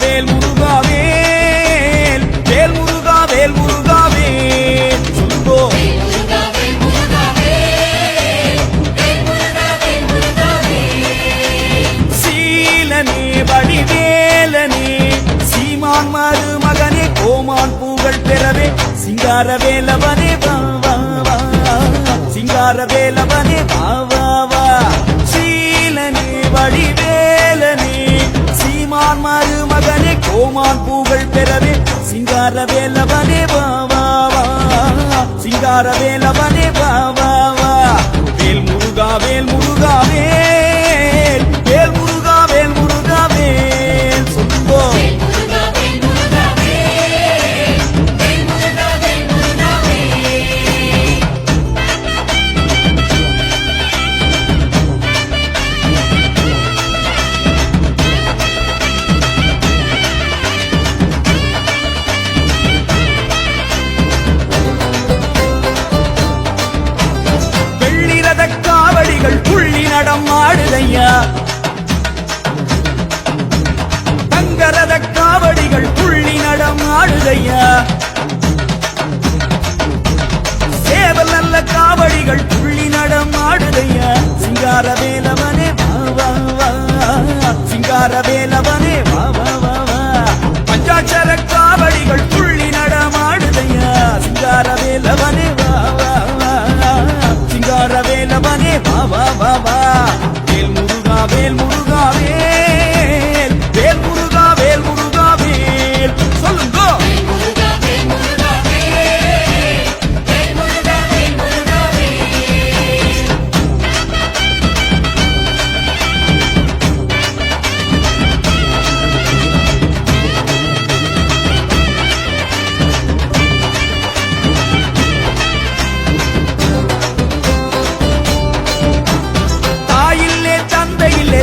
வேல் முருகா வேல் வேல் முருகா வேல் முருகா வேல் சொல்லுங்கோ சீலனே வடிவேலனே சீமான் மருமகனே கோமான் பூகள் பெறவே சிங்கார வேலவனே வா வா வா சிங்கார வேலவனே வா வா வா சீலனே வடிவேலனே சீமான் மருமகனே கோமான் பூகள் பெறவே சிங்கார வேலவனே வா வா வா சிங்கார வேலவனே வா வா வா வேல் முருகா வேல் முருகா வேல் வேல் முருகா வேல் முருகா வேல் சொல்லுங்கோ புள்ளி நடம் ஆடுதையா தங்கரத காவடிகள் புள்ளி நடம் ஆடுதையா சேவல் நல்ல காவடிகள் புள்ளி நடம் ஆடுதையா சிங்கார வேலவனே வா வா வா சிங்கார வேலவனே வா வா வா வா பஞ்சாட்சர காவடிகள் புள்ளி நடம் ஆடுதையா சிங்கார வேலவனே வா வா வா சிங்கார வேலவனே வா வா வா வா வேல் முருகா வேல் முருகா வேல் வேல் முருகா வேல் முருகா வேல் சொல்லுங்க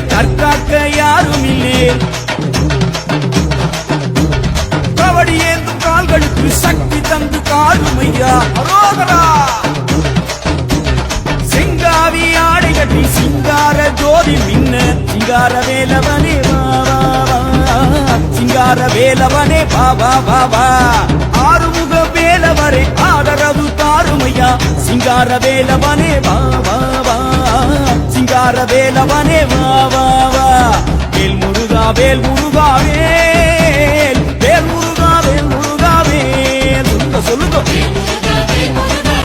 தற்காக்க யாரும் இல்லே கபடி ஏந்தும் கால்களுக்கு சக்தி தந்து காருமையா அரோகரா செங்காவி ஆடை கட்டி சிங்கார ஜோதி மின்ன சிங்கார வேலவனே வா வா வா சிங்கார வேலவனே வா வா வா வா ஆறுமுக வேலவரே ஆதரவு தாருமையா சிங்கார வேலவனே வா வா வா சிங்கார வேலவனே வா வா வா வேல் முருகா வேல் முருகா வேல்